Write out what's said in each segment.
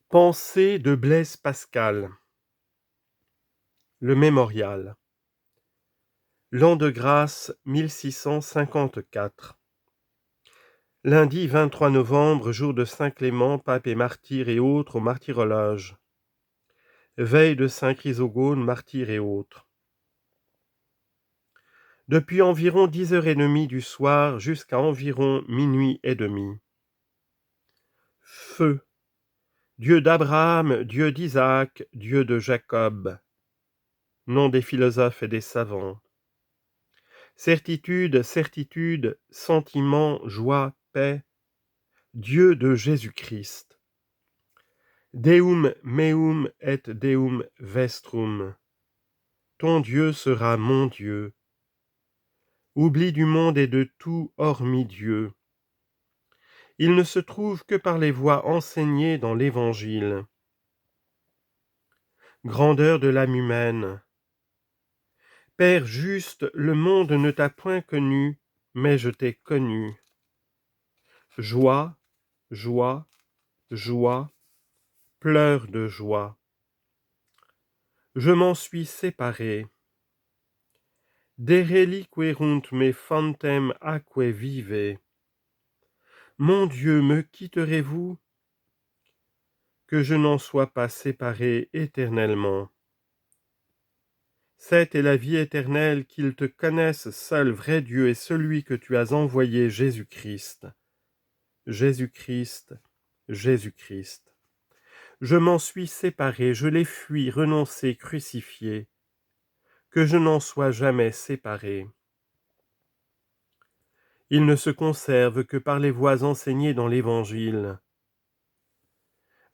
Pensée de Blaise Pascal. Le mémorial. L'an de grâce 1654. Lundi 23 novembre, jour de Saint Clément, pape et martyr et autres au martyrolage. Veille de Saint Chrysogone, martyr et autres. Depuis environ 10h30 du soir jusqu'à environ minuit et demi. Feu. Dieu d'Abraham, Dieu d'Isaac, Dieu de Jacob. Nom des philosophes et des savants. Certitude, certitude, sentiment, joie, paix, Dieu de Jésus-Christ. Deum meum et Deum vestrum. Ton Dieu sera mon Dieu. Oubli du monde et de tout hormis Dieu. Il ne se trouve que par les voies enseignées dans l'Évangile. Grandeur de l'âme humaine. Père juste, le monde ne t'a point connu, mais je t'ai connu. Joie, joie, joie, pleurs de joie. Je m'en suis séparé. Dereliquerunt me fontem aquae vivae. Mon Dieu, me quitterez-vous? Que je n'en sois pas séparé éternellement. Cette est la vie éternelle, qu'ils te connaissent seul vrai Dieu et celui que tu as envoyé, Jésus-Christ. Jésus-Christ, Jésus-Christ. Je m'en suis séparé, je l'ai fui, renoncé, crucifié. Que je n'en sois jamais séparé. Il ne se conserve que par les voies enseignées dans l'Évangile.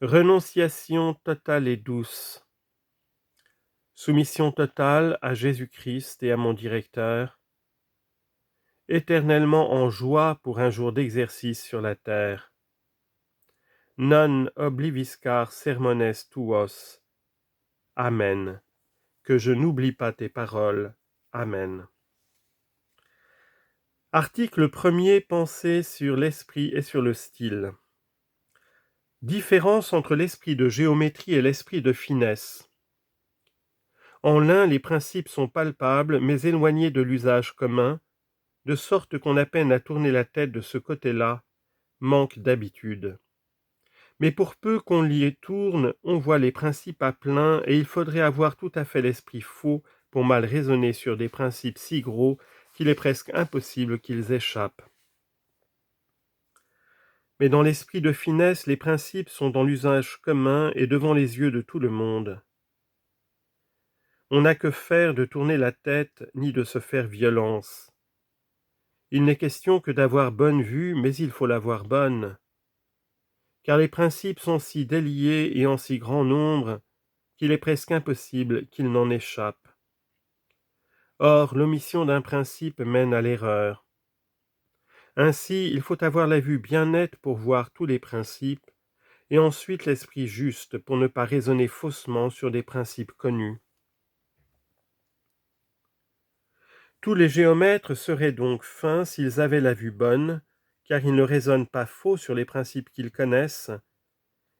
Renonciation totale et douce. Soumission totale à Jésus-Christ et à mon directeur. Éternellement en joie pour un jour d'exercice sur la terre. Non obliviscar sermones tuos. Amen. Que je n'oublie pas tes paroles. Amen. Article 1er. Pensée sur l'esprit et sur le style. Différence entre l'esprit de géométrie et l'esprit de finesse. En l'un, les principes sont palpables, mais éloignés de l'usage commun, de sorte qu'on a peine à tourner la tête de ce côté-là, manque d'habitude. Mais pour peu qu'on l'y tourne, on voit les principes à plein, et il faudrait avoir tout à fait l'esprit faux pour mal raisonner sur des principes si gros qu'il est presque impossible qu'ils échappent. Mais dans l'esprit de finesse, les principes sont dans l'usage commun et devant les yeux de tout le monde. On n'a que faire de tourner la tête, ni de se faire violence. Il n'est question que d'avoir bonne vue, mais il faut l'avoir bonne. Car les principes sont si déliés et en si grand nombre qu'il est presque impossible qu'ils n'en échappent. Or, l'omission d'un principe mène à l'erreur. Ainsi, il faut avoir la vue bien nette pour voir tous les principes, et ensuite l'esprit juste pour ne pas raisonner faussement sur des principes connus. Tous les géomètres seraient donc fins s'ils avaient la vue bonne, car ils ne raisonnent pas faux sur les principes qu'ils connaissent,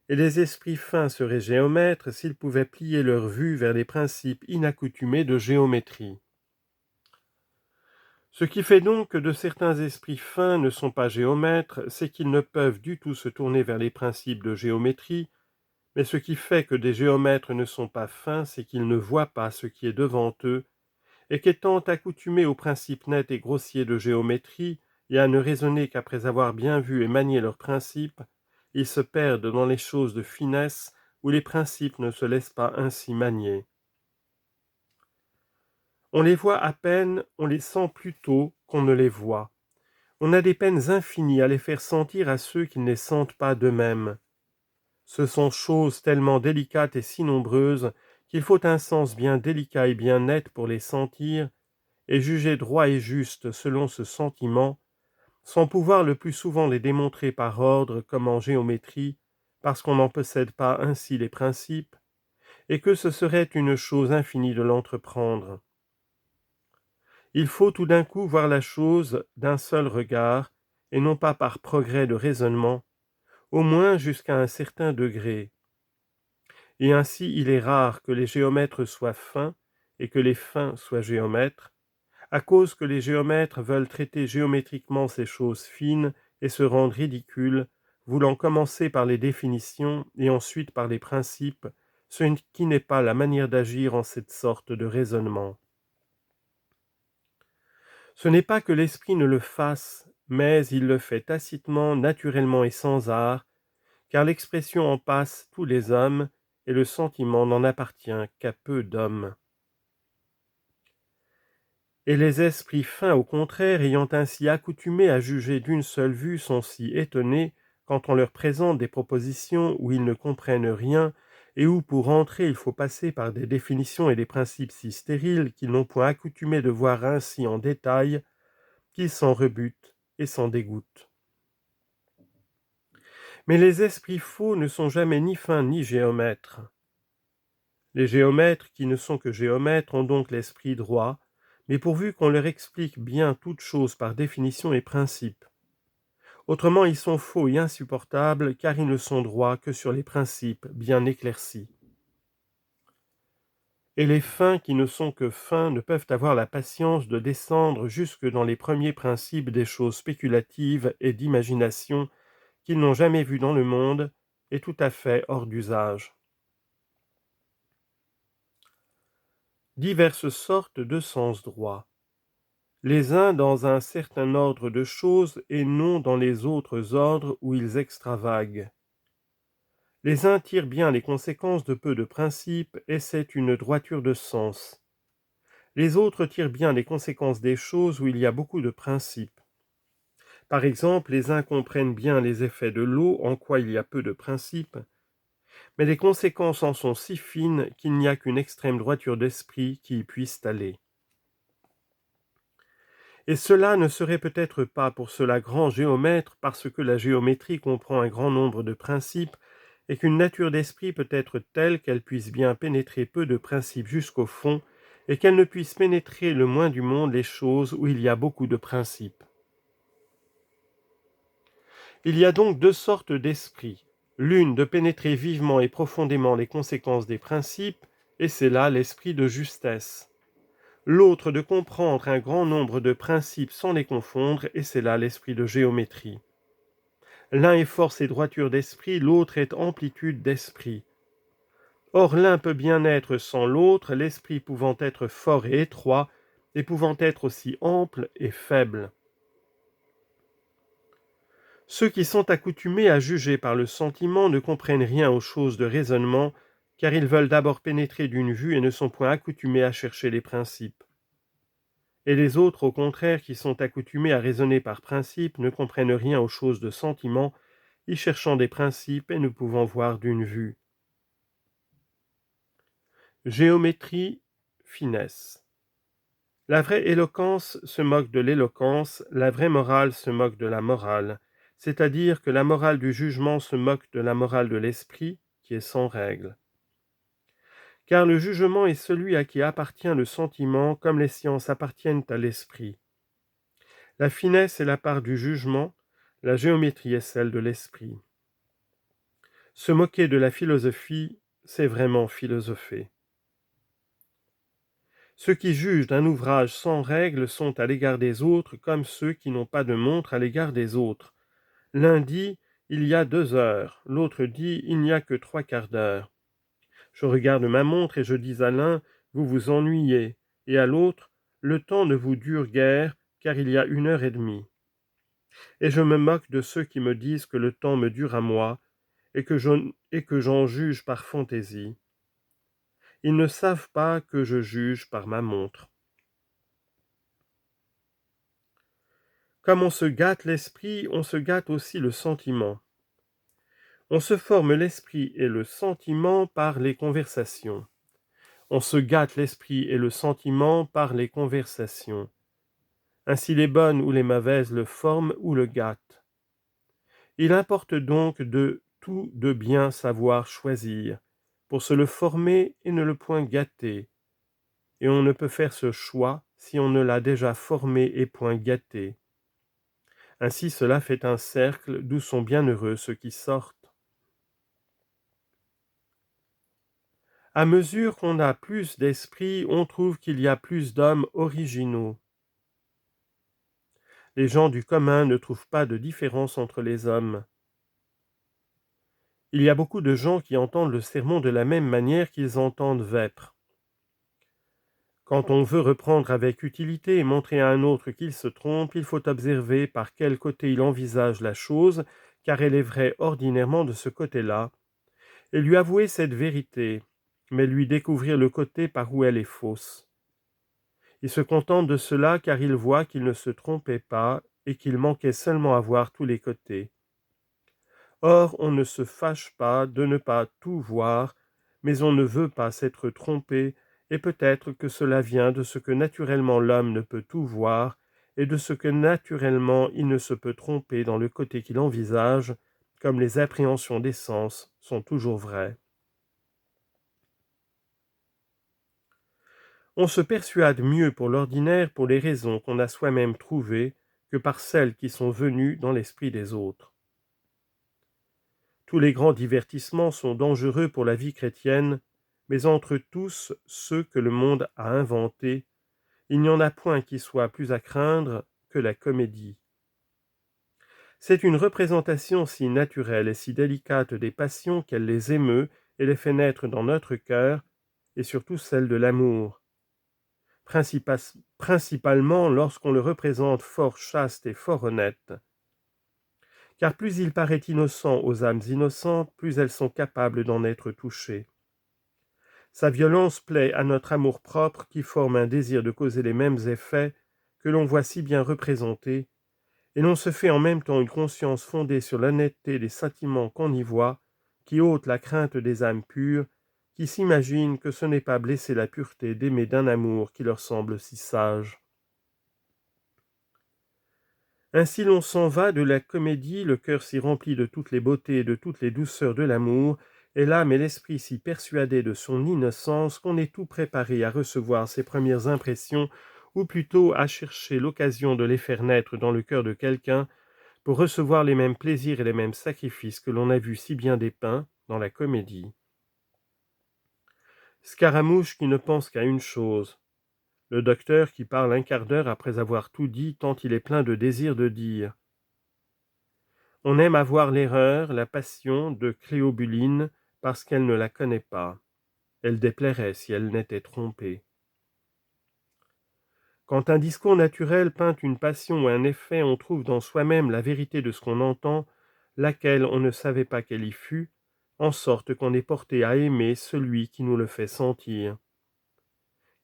et les esprits fins seraient géomètres s'ils pouvaient plier leur vue vers les principes inaccoutumés de géométrie. Ce qui fait donc que de certains esprits fins ne sont pas géomètres, c'est qu'ils ne peuvent du tout se tourner vers les principes de géométrie, mais ce qui fait que des géomètres ne sont pas fins, c'est qu'ils ne voient pas ce qui est devant eux, et qu'étant accoutumés aux principes nets et grossiers de géométrie, et à ne raisonner qu'après avoir bien vu et manié leurs principes, ils se perdent dans les choses de finesse où les principes ne se laissent pas ainsi manier. On les voit à peine, on les sent plutôt qu'on ne les voit. On a des peines infinies à les faire sentir à ceux qui ne les sentent pas d'eux-mêmes. Ce sont choses tellement délicates et si nombreuses qu'il faut un sens bien délicat et bien net pour les sentir, et juger droit et juste selon ce sentiment, sans pouvoir le plus souvent les démontrer par ordre comme en géométrie, parce qu'on n'en possède pas ainsi les principes, et que ce serait une chose infinie de l'entreprendre. Il faut tout d'un coup voir la chose d'un seul regard, et non pas par progrès de raisonnement, au moins jusqu'à un certain degré. et ainsi il est rare que les géomètres soient fins et que les fins soient géomètres, à cause que les géomètres veulent traiter géométriquement ces choses fines et se rendent ridicules, voulant commencer par les définitions et ensuite par les principes, ce qui n'est pas la manière d'agir en cette sorte de raisonnement. Ce n'est pas que l'esprit ne le fasse, mais il le fait tacitement, naturellement et sans art, car l'expression en passe tous les hommes, et le sentiment n'en appartient qu'à peu d'hommes. Et les esprits fins, au contraire, ayant ainsi accoutumé à juger d'une seule vue, sont si étonnés, quand on leur présente des propositions où ils ne comprennent rien, et où pour entrer il faut passer par des définitions et des principes si stériles qu'ils n'ont point accoutumé de voir ainsi en détail, qu'ils s'en rebutent et s'en dégoûtent. Mais les esprits faux ne sont jamais ni fins ni géomètres. Les géomètres, qui ne sont que géomètres, ont donc l'esprit droit, mais pourvu qu'on leur explique bien toutes choses par définition et principe. Autrement, ils sont faux et insupportables, car ils ne sont droits que sur les principes bien éclaircis. Et les fins qui ne sont que fins ne peuvent avoir la patience de descendre jusque dans les premiers principes des choses spéculatives et d'imagination qu'ils n'ont jamais vues dans le monde, et tout à fait hors d'usage. Diverses sortes de sens droits. Les uns dans un certain ordre de choses et non dans les autres ordres où ils extravaguent. Les uns tirent bien les conséquences de peu de principes, et c'est une droiture de sens. Les autres tirent bien les conséquences des choses où il y a beaucoup de principes. Par exemple, les uns comprennent bien les effets de l'eau en quoi il y a peu de principes, mais les conséquences en sont si fines qu'il n'y a qu'une extrême droiture d'esprit qui y puisse aller. Et cela ne serait peut-être pas pour cela grand géomètre, parce que la géométrie comprend un grand nombre de principes, et qu'une nature d'esprit peut être telle qu'elle puisse bien pénétrer peu de principes jusqu'au fond, et qu'elle ne puisse pénétrer le moins du monde les choses où il y a beaucoup de principes. Il y a donc deux sortes d'esprit, l'une de pénétrer vivement et profondément les conséquences des principes, et c'est là l'esprit de justesse. L'autre de comprendre un grand nombre de principes sans les confondre, et c'est là l'esprit de géométrie. L'un est force et droiture d'esprit, l'autre est amplitude d'esprit. Or l'un peut bien être sans l'autre, l'esprit pouvant être fort et étroit, et pouvant être aussi ample et faible. Ceux qui sont accoutumés à juger par le sentiment ne comprennent rien aux choses de raisonnement, car ils veulent d'abord pénétrer d'une vue et ne sont point accoutumés à chercher les principes. Et les autres, au contraire, qui sont accoutumés à raisonner par principe, ne comprennent rien aux choses de sentiment, y cherchant des principes et ne pouvant voir d'une vue. Géométrie, finesse. La vraie éloquence se moque de l'éloquence, la vraie morale se moque de la morale, c'est-à-dire que la morale du jugement se moque de la morale de l'esprit, qui est sans règle. Car le jugement est celui à qui appartient le sentiment, comme les sciences appartiennent à l'esprit. La finesse est la part du jugement, la géométrie est celle de l'esprit. Se moquer de la philosophie, c'est vraiment philosopher. Ceux qui jugent d'un ouvrage sans règle sont à l'égard des autres comme ceux qui n'ont pas de montre à l'égard des autres. L'un dit « il y a 2 heures », l'autre dit « il n'y a que 3/4 d'heure ». Je regarde ma montre et je dis à l'un « vous vous ennuyez » et à l'autre « le temps ne vous dure guère, car il y a 1 heure et demie ». Et je me moque de ceux qui me disent que le temps me dure à moi, et que j'en juge par fantaisie. Ils ne savent pas que je juge par ma montre. Comme on se gâte l'esprit, on se gâte aussi le sentiment. On se forme l'esprit et le sentiment par les conversations. On se gâte l'esprit et le sentiment par les conversations. Ainsi les bonnes ou les mauvaises le forment ou le gâtent. Il importe donc de tout de bien savoir choisir, pour se le former et ne le point gâter. Et on ne peut faire ce choix si on ne l'a déjà formé et point gâté. Ainsi cela fait un cercle d'où sont bienheureux ceux qui sortent. À mesure qu'on a plus d'esprit, on trouve qu'il y a plus d'hommes originaux. Les gens du commun ne trouvent pas de différence entre les hommes. Il y a beaucoup de gens qui entendent le sermon de la même manière qu'ils entendent vêpres. Quand on veut reprendre avec utilité et montrer à un autre qu'il se trompe, il faut observer par quel côté il envisage la chose, car elle est vraie ordinairement de ce côté-là, et lui avouer cette vérité, mais lui découvrir le côté par où elle est fausse. Il se contente de cela car il voit qu'il ne se trompait pas et qu'il manquait seulement à voir tous les côtés. Or, on ne se fâche pas de ne pas tout voir, mais on ne veut pas s'être trompé, et peut-être que cela vient de ce que naturellement l'homme ne peut tout voir, et de ce que naturellement il ne se peut tromper dans le côté qu'il envisage, comme les appréhensions des sens sont toujours vraies. On se persuade mieux pour l'ordinaire pour les raisons qu'on a soi-même trouvées que par celles qui sont venues dans l'esprit des autres. Tous les grands divertissements sont dangereux pour la vie chrétienne, mais entre tous ceux que le monde a inventés, il n'y en a point qui soit plus à craindre que la comédie. C'est une représentation si naturelle et si délicate des passions qu'elle les émeut et les fait naître dans notre cœur, et surtout celle de l'amour. Principalement lorsqu'on le représente fort chaste et fort honnête. Car plus il paraît innocent aux âmes innocentes, plus elles sont capables d'en être touchées. Sa violence plaît à notre amour-propre qui forme un désir de causer les mêmes effets que l'on voit si bien représentés, et l'on se fait en même temps une conscience fondée sur l'honnêteté des sentiments qu'on y voit, qui ôte la crainte des âmes pures, qui s'imaginent que ce n'est pas blesser la pureté d'aimer d'un amour qui leur semble si sage. Ainsi l'on s'en va de la comédie, le cœur si rempli de toutes les beautés et de toutes les douceurs de l'amour, et l'âme et l'esprit si persuadés de son innocence qu'on est tout préparé à recevoir ses premières impressions, ou plutôt à chercher l'occasion de les faire naître dans le cœur de quelqu'un, pour recevoir les mêmes plaisirs et les mêmes sacrifices que l'on a vus si bien dépeints dans la comédie. Scaramouche qui ne pense qu'à une chose, le docteur qui parle un quart d'heure après avoir tout dit tant il est plein de désir de dire. On aime avoir l'erreur, la passion de Cléobuline parce qu'elle ne la connaît pas. Elle déplairait si elle n'était trompée. Quand un discours naturel peint une passion ou un effet, on trouve dans soi-même la vérité de ce qu'on entend, laquelle on ne savait pas qu'elle y fût, en sorte qu'on est porté à aimer celui qui nous le fait sentir.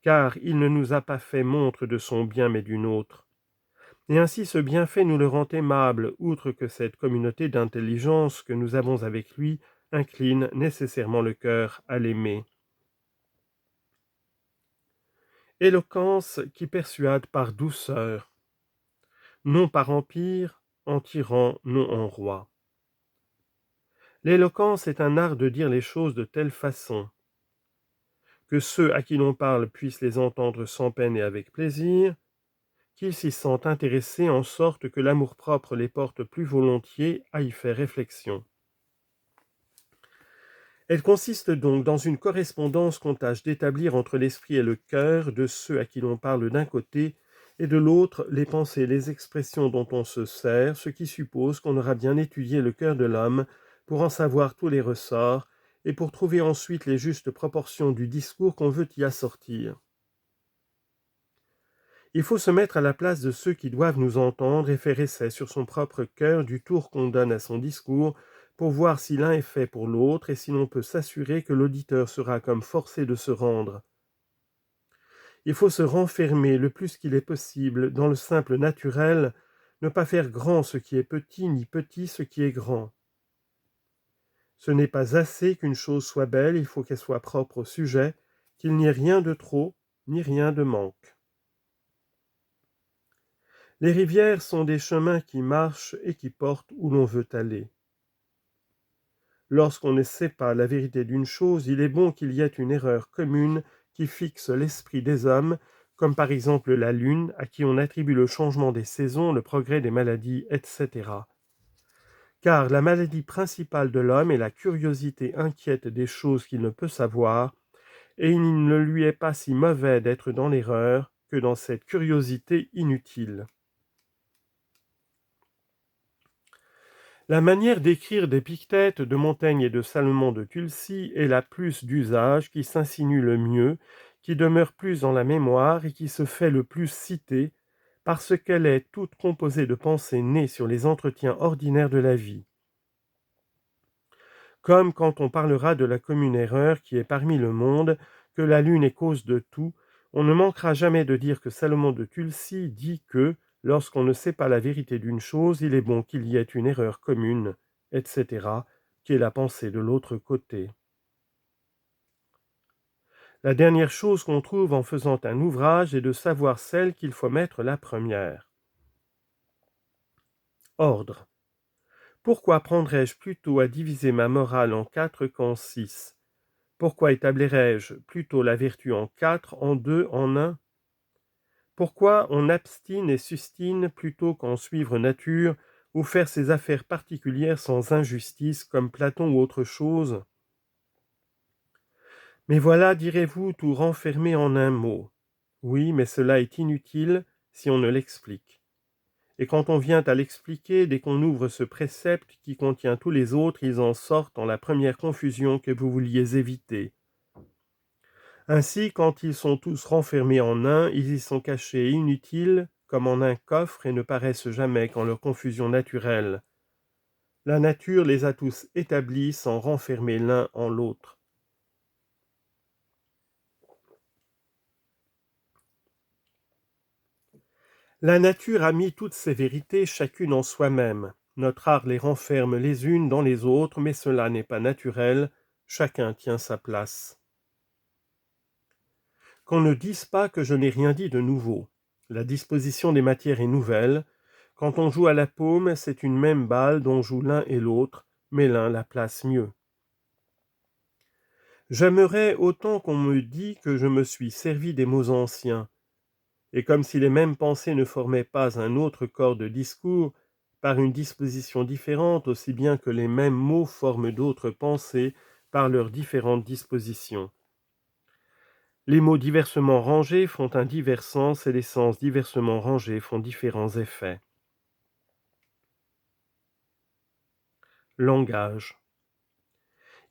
Car il ne nous a pas fait montre de son bien mais d'une autre. Et ainsi ce bienfait nous le rend aimable, outre que cette communauté d'intelligence que nous avons avec lui incline nécessairement le cœur à l'aimer. Éloquence qui persuade par douceur, non par empire, en tyran, non en roi. L'éloquence est un art de dire les choses de telle façon que ceux à qui l'on parle puissent les entendre sans peine et avec plaisir, qu'ils s'y sentent intéressés en sorte que l'amour-propre les porte plus volontiers à y faire réflexion. Elle consiste donc dans une correspondance qu'on tâche d'établir entre l'esprit et le cœur de ceux à qui l'on parle d'un côté, et de l'autre les pensées et les expressions dont on se sert, ce qui suppose qu'on aura bien étudié le cœur de l'homme pour en savoir tous les ressorts, et pour trouver ensuite les justes proportions du discours qu'on veut y assortir. Il faut se mettre à la place de ceux qui doivent nous entendre et faire essai sur son propre cœur du tour qu'on donne à son discours pour voir si l'un est fait pour l'autre et si l'on peut s'assurer que l'auditeur sera comme forcé de se rendre. Il faut se renfermer le plus qu'il est possible dans le simple naturel, ne pas faire grand ce qui est petit, ni petit ce qui est grand. Ce n'est pas assez qu'une chose soit belle, il faut qu'elle soit propre au sujet, qu'il n'y ait rien de trop, ni rien de manque. Les rivières sont des chemins qui marchent et qui portent où l'on veut aller. Lorsqu'on ne sait pas la vérité d'une chose, il est bon qu'il y ait une erreur commune qui fixe l'esprit des hommes, comme par exemple la lune, à qui on attribue le changement des saisons, le progrès des maladies, etc. Car la maladie principale de l'homme est la curiosité inquiète des choses qu'il ne peut savoir, et il ne lui est pas si mauvais d'être dans l'erreur que dans cette curiosité inutile. La manière d'écrire d'Épictète, de Montaigne et de Salomon de Tulsi est la plus d'usage, qui s'insinue le mieux, qui demeure plus dans la mémoire et qui se fait le plus citer, parce qu'elle est toute composée de pensées nées sur les entretiens ordinaires de la vie. Comme quand on parlera de la commune erreur qui est parmi le monde, que la lune est cause de tout, on ne manquera jamais de dire que Salomon de Tulsi dit que, lorsqu'on ne sait pas la vérité d'une chose, il est bon qu'il y ait une erreur commune, etc., qui est la pensée de l'autre côté. La dernière chose qu'on trouve en faisant un ouvrage est de savoir celle qu'il faut mettre la première. Ordre. Pourquoi prendrais-je plutôt à diviser ma morale en 4 qu'en 6 ? Pourquoi établirais-je plutôt la vertu en 4, en 2, en 1 ? Pourquoi on abstine et sustine plutôt qu'en suivre nature ou faire ses affaires particulières sans injustice comme Platon ou autre chose ? Mais voilà, direz-vous, tout renfermé en un mot. Oui, mais cela est inutile si on ne l'explique. Et quand on vient à l'expliquer, dès qu'on ouvre ce précepte qui contient tous les autres, ils en sortent en la première confusion que vous vouliez éviter. Ainsi, quand ils sont tous renfermés en un, ils y sont cachés et inutiles, comme en un coffre, et ne paraissent jamais qu'en leur confusion naturelle. La nature les a tous établis sans renfermer l'un en l'autre. La nature a mis toutes ces vérités chacune en soi-même. Notre art les renferme les unes dans les autres, mais cela n'est pas naturel, chacun tient sa place. Qu'on ne dise pas que je n'ai rien dit de nouveau. La disposition des matières est nouvelle. Quand on joue à la paume, c'est une même balle dont jouent l'un et l'autre, mais l'un la place mieux. J'aimerais autant qu'on me dit que je me suis servi des mots anciens, et comme si les mêmes pensées ne formaient pas un autre corps de discours, par une disposition différente, aussi bien que les mêmes mots forment d'autres pensées par leurs différentes dispositions. Les mots diversement rangés font un divers sens et les sens diversement rangés font différents effets. Langage.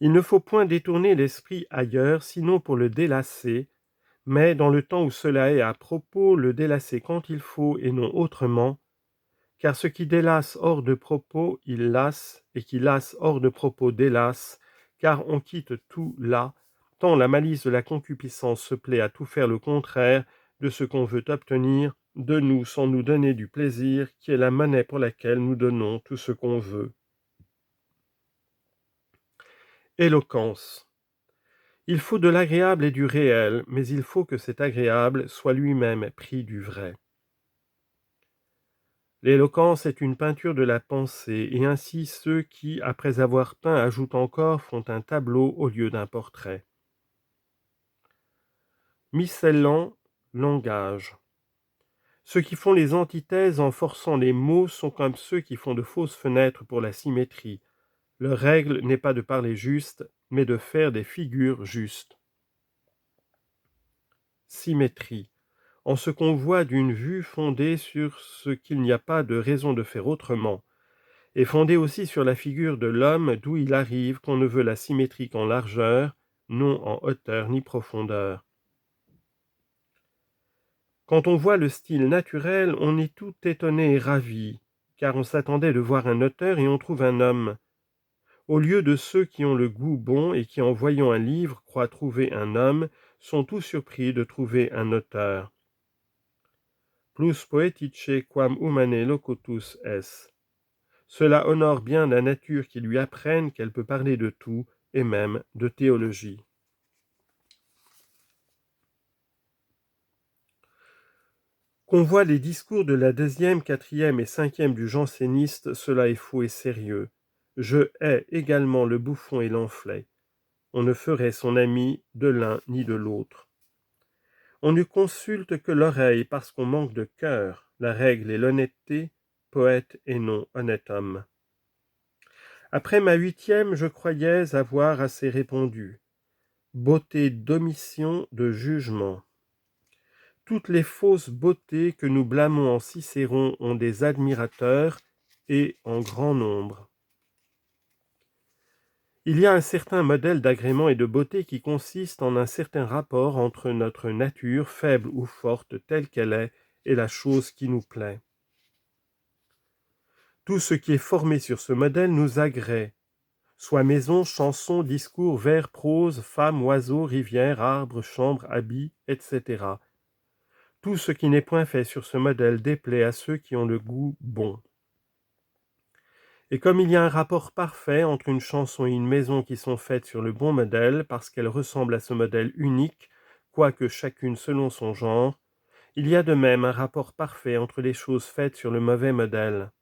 Il ne faut point détourner l'esprit ailleurs, sinon pour le délasser, mais dans le temps où cela est à propos, le délasser quand il faut et non autrement, car ce qui délasse hors de propos, il lasse, et qui lasse hors de propos délasse, car on quitte tout là, tant la malice de la concupiscence se plaît à tout faire le contraire de ce qu'on veut obtenir de nous sans nous donner du plaisir, qui est la monnaie pour laquelle nous donnons tout ce qu'on veut. Éloquence. Il faut de l'agréable et du réel, mais il faut que cet agréable soit lui-même pris du vrai. L'éloquence est une peinture de la pensée, et ainsi ceux qui, après avoir peint, ajoutent encore, font un tableau au lieu d'un portrait. Micellant, langage. Ceux qui font les antithèses en forçant les mots sont comme ceux qui font de fausses fenêtres pour la symétrie. Leur règle n'est pas de parler juste, mais de faire des figures justes. Symétrie. En ce qu'on voit d'une vue fondée sur ce qu'il n'y a pas de raison de faire autrement, et fondée aussi sur la figure de l'homme d'où il arrive qu'on ne veut la symétrie qu'en largeur, non en hauteur ni profondeur. Quand on voit le style naturel, on est tout étonné et ravi, car on s'attendait de voir un auteur et on trouve un homme. Au lieu de ceux qui ont le goût bon et qui, en voyant un livre, croient trouver un homme, sont tout surpris de trouver un auteur. Plus poetice quam humane locutus es. Cela honore bien la nature qui lui apprenne qu'elle peut parler de tout, et même de théologie. Qu'on voit les discours de la 2e, 4e et 5e du janséniste, cela est faux et sérieux. Je hais également le bouffon et l'enflet. On ne ferait son ami de l'un ni de l'autre. On ne consulte que l'oreille parce qu'on manque de cœur. La règle est l'honnêteté, poète et non honnête homme. Après ma 8e, je croyais avoir assez répondu. beauté d'omission, de jugement. Toutes les fausses beautés que nous blâmons en Cicéron ont des admirateurs, et en grand nombre. Il y a un certain modèle d'agrément et de beauté qui consiste en un certain rapport entre notre nature, faible ou forte telle qu'elle est, et la chose qui nous plaît. Tout ce qui est formé sur ce modèle nous agrée, soit maison, chanson, discours, vers, prose, femme, oiseau, rivière, arbre, chambre, habit, etc. Tout ce qui n'est point fait sur ce modèle déplaît à ceux qui ont le goût bon. Et comme il y a un rapport parfait entre une chanson et une maison qui sont faites sur le bon modèle, parce qu'elles ressemblent à ce modèle unique, quoique chacune selon son genre, il y a de même un rapport parfait entre les choses faites sur le mauvais modèle.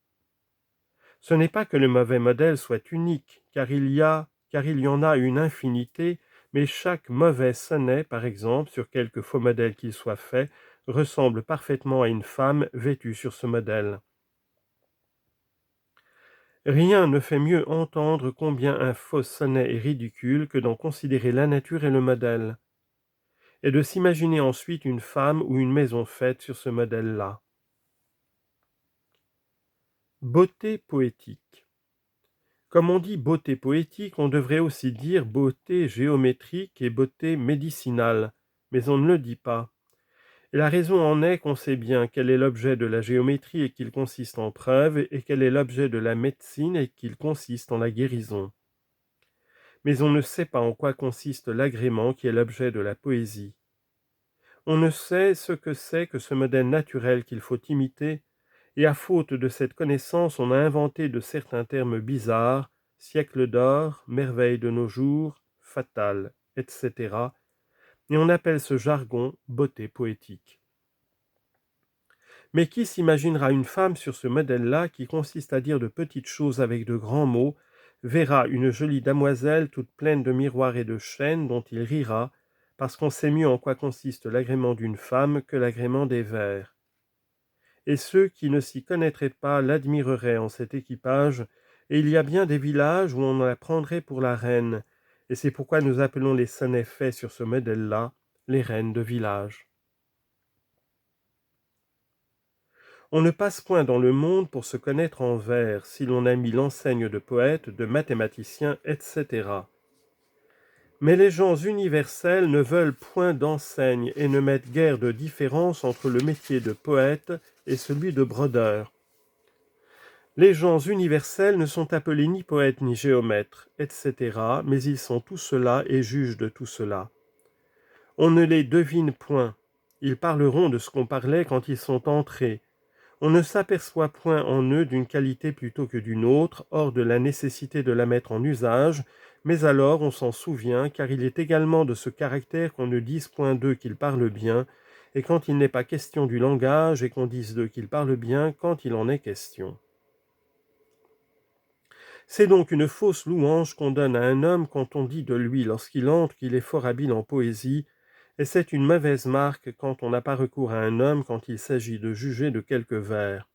Ce n'est pas que le mauvais modèle soit unique, car il y en a une infinité, mais chaque mauvais sonnet, par exemple, sur quelque faux modèle qu'il soit fait, ressemble parfaitement à une femme vêtue sur ce modèle. Rien ne fait mieux entendre combien un faux sonnet est ridicule que d'en considérer la nature et le modèle, et de s'imaginer ensuite une femme ou une maison faite sur ce modèle-là. Beauté poétique. Comme on dit beauté poétique, on devrait aussi dire beauté géométrique et beauté médicinale, mais on ne le dit pas. Et la raison en est qu'on sait bien quel est l'objet de la géométrie et qu'il consiste en preuve, et quel est l'objet de la médecine et qu'il consiste en la guérison. Mais on ne sait pas en quoi consiste l'agrément qui est l'objet de la poésie. On ne sait ce que c'est que ce modèle naturel qu'il faut imiter, et à faute de cette connaissance, on a inventé de certains termes bizarres, siècle d'or, merveille de nos jours, fatale, etc., et on appelle ce jargon beauté poétique. Mais qui s'imaginera une femme sur ce modèle-là qui consiste à dire de petites choses avec de grands mots, verra une jolie damoiselle toute pleine de miroirs et de chaînes dont il rira, parce qu'on sait mieux en quoi consiste l'agrément d'une femme que l'agrément des vers. Et ceux qui ne s'y connaîtraient pas l'admireraient en cet équipage, et il y a bien des villages où on la prendrait pour la reine, et c'est pourquoi nous appelons les sonnets faits sur ce modèle-là les reines de village. On ne passe point dans le monde pour se connaître en vers, si l'on a mis l'enseigne de poète, de mathématicien, etc. Mais les gens universels ne veulent point d'enseigne et ne mettent guère de différence entre le métier de poète et celui de brodeur. Les gens universels ne sont appelés ni poètes ni géomètres, etc., mais ils sont tout cela et jugent de tout cela. On ne les devine point. Ils parleront de ce qu'on parlait quand ils sont entrés. On ne s'aperçoit point en eux d'une qualité plutôt que d'une autre, hors de la nécessité de la mettre en usage, mais alors on s'en souvient, car il est également de ce caractère qu'on ne dise point d'eux qu'ils parlent bien, et quand il n'est pas question du langage, et qu'on dise d'eux qu'ils parlent bien quand il en est question. C'est donc une fausse louange qu'on donne à un homme quand on dit de lui lorsqu'il entre qu'il est fort habile en poésie, et c'est une mauvaise marque quand on n'a pas recours à un homme quand il s'agit de juger de quelques vers.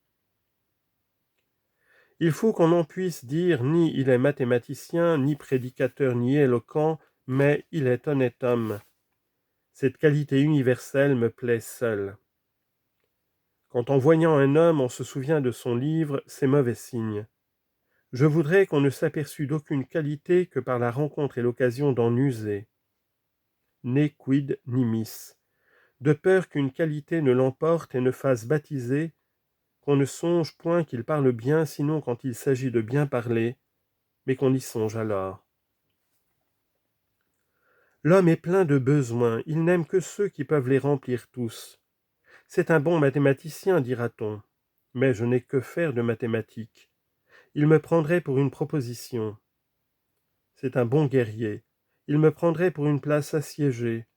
Il faut qu'on en puisse dire ni il est mathématicien, ni prédicateur, ni éloquent, mais il est honnête homme. Cette qualité universelle me plaît seule. Quand en voyant un homme on se souvient de son livre, c'est mauvais signe. Je voudrais qu'on ne s'aperçût d'aucune qualité que par la rencontre et l'occasion d'en user. Ne quid nimis. De peur qu'une qualité ne l'emporte et ne fasse baptiser, qu'on ne songe point qu'il parle bien sinon quand il s'agit de bien parler, mais qu'on y songe alors. L'homme est plein de besoins, il n'aime que ceux qui peuvent les remplir tous. C'est un bon mathématicien, dira-t-on, mais je n'ai que faire de mathématiques. Il me prendrait pour une proposition. C'est un bon guerrier, il me prendrait pour une place assiégée.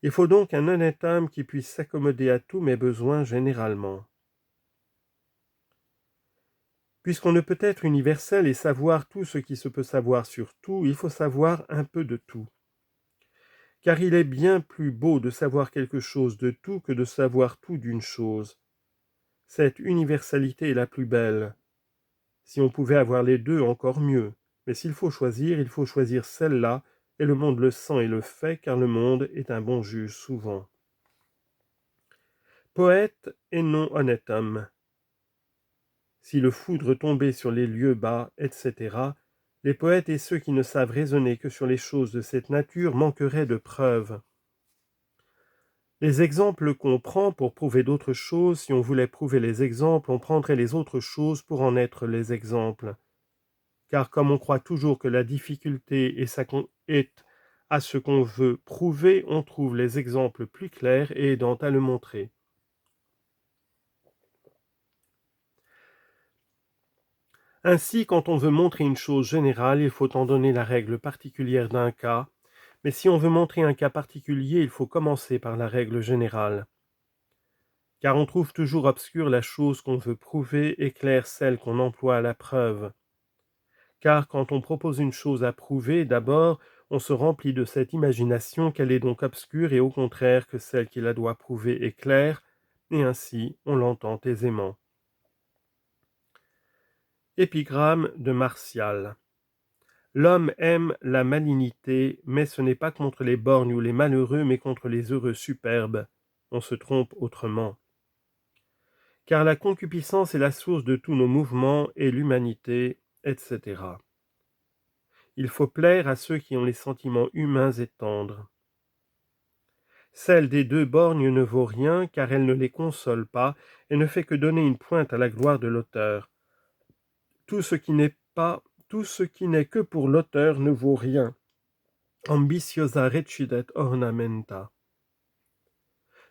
Il faut donc un honnête homme qui puisse s'accommoder à tous mes besoins généralement. Puisqu'on ne peut être universel et savoir tout ce qui se peut savoir sur tout, il faut savoir un peu de tout. Car il est bien plus beau de savoir quelque chose de tout que de savoir tout d'une chose. Cette universalité est la plus belle. Si on pouvait avoir les deux, encore mieux. Mais s'il faut choisir, il faut choisir celle-là, et le monde le sent et le fait, car le monde est un bon juge souvent. Poète et non honnête homme. Si le foudre tombait sur les lieux bas, etc., les poètes et ceux qui ne savent raisonner que sur les choses de cette nature manqueraient de preuves. Les exemples qu'on prend pour prouver d'autres choses, si on voulait prouver les exemples, on prendrait les autres choses pour en être les exemples. Car comme on croit toujours que la difficulté est à ce qu'on veut prouver, on trouve les exemples plus clairs et aidants à le montrer. Ainsi, quand on veut montrer une chose générale, il faut en donner la règle particulière d'un cas, mais si on veut montrer un cas particulier, il faut commencer par la règle générale. Car on trouve toujours obscure la chose qu'on veut prouver et claire celle qu'on emploie à la preuve. Car quand on propose une chose à prouver, d'abord, on se remplit de cette imagination qu'elle est donc obscure et au contraire que celle qui la doit prouver est claire, et ainsi on l'entend aisément. Épigramme de Martial. L'homme aime la malignité, mais ce n'est pas contre les borgnes ou les malheureux, mais contre les heureux superbes. On se trompe autrement. Car la concupiscence est la source de tous nos mouvements et l'humanité, etc. Il faut plaire à ceux qui ont les sentiments humains et tendres. Celle des deux borgnes ne vaut rien, car elle ne les console pas et ne fait que donner une pointe à la gloire de l'auteur. Tout ce qui n'est que pour l'auteur ne vaut rien. Ambitiosa recidet ornamenta.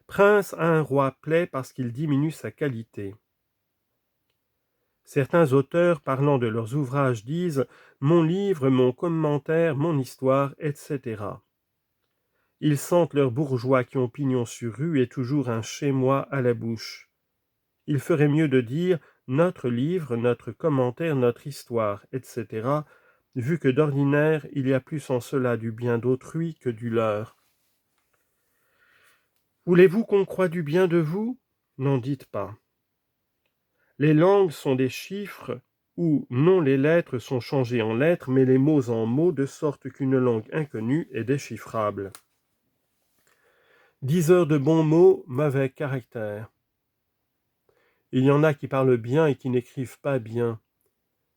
Prince à un roi plaît parce qu'il diminue sa qualité. Certains auteurs, parlant de leurs ouvrages, disent « mon livre, mon commentaire, mon histoire, etc. » Ils sentent leurs bourgeois qui ont pignon sur rue et toujours un chez-moi à la bouche. Il ferait mieux de dire « notre livre, notre commentaire, notre histoire, etc. » vu que d'ordinaire il y a plus en cela du bien d'autrui que du leur. Voulez-vous qu'on croie du bien de vous? N'en dites pas. Les langues sont des chiffres où non les lettres sont changées en lettres, mais les mots en mots, de sorte qu'une langue inconnue est déchiffrable. 10 heures de bons mots, mauvais caractère. Il y en a qui parlent bien et qui n'écrivent pas bien.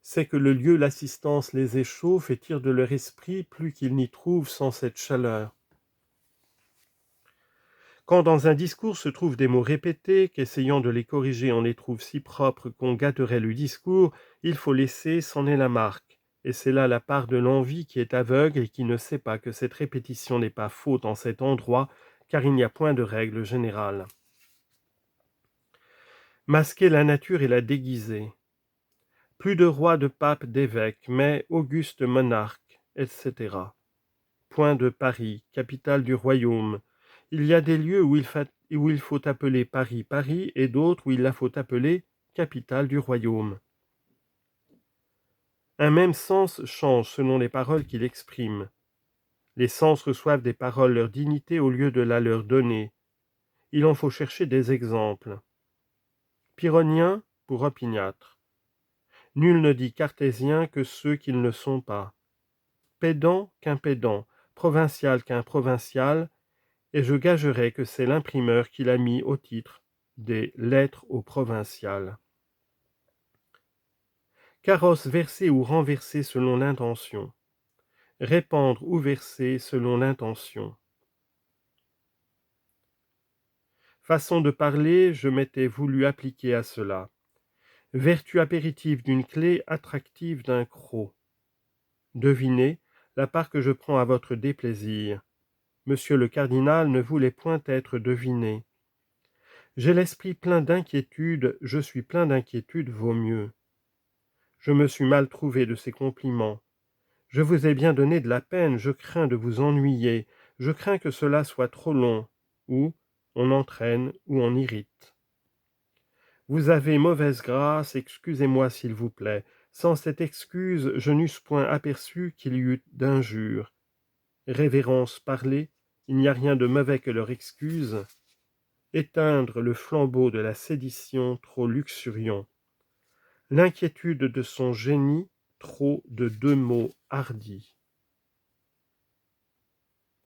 C'est que le lieu, l'assistance les échauffe et tire de leur esprit plus qu'ils n'y trouvent sans cette chaleur. Quand dans un discours se trouvent des mots répétés, qu'essayant de les corriger on les trouve si propres qu'on gâterait le discours, il faut laisser, c'en est la marque. Et c'est là la part de l'envie qui est aveugle et qui ne sait pas que cette répétition n'est pas faute en cet endroit, car il n'y a point de règle générale. Masquer la nature et la déguiser. Plus de rois, de papes, d'évêques, mais auguste monarque, etc. Point de Paris, capitale du royaume. Il y a des lieux où il faut appeler Paris Paris et d'autres où il la faut appeler capitale du royaume. Un même sens change selon les paroles qu'il exprime. Les sens reçoivent des paroles leur dignité au lieu de la leur donner. Il en faut chercher des exemples. Pyrrhonien pour opiniâtre. Nul ne dit cartésien que ceux qu'ils ne sont pas. Pédant qu'un pédant, provincial qu'un provincial, et je gagerais que c'est l'imprimeur qui l'a mis au titre des lettres au provincial. Carrosse versé ou renversé selon l'intention. Répandre ou verser selon l'intention. Façon de parler, je m'étais voulu appliquer à cela. Vertu apéritive d'une clé, attractive d'un croc. Devinez la part que je prends à votre déplaisir. Monsieur le cardinal ne voulait point être deviné. J'ai l'esprit plein d'inquiétude, je suis plein d'inquiétude, vaut mieux. Je me suis mal trouvé de ces compliments. Je vous ai bien donné de la peine, je crains de vous ennuyer, je crains que cela soit trop long, ou on entraîne ou on irrite. Vous avez mauvaise grâce, excusez-moi s'il vous plaît. Sans cette excuse, je n'eusse point aperçu qu'il y eût d'injures. Révérence parler, il n'y a rien de mauvais que leur excuse. Éteindre le flambeau de la sédition trop luxuriant. L'inquiétude de son génie, trop de deux mots hardis.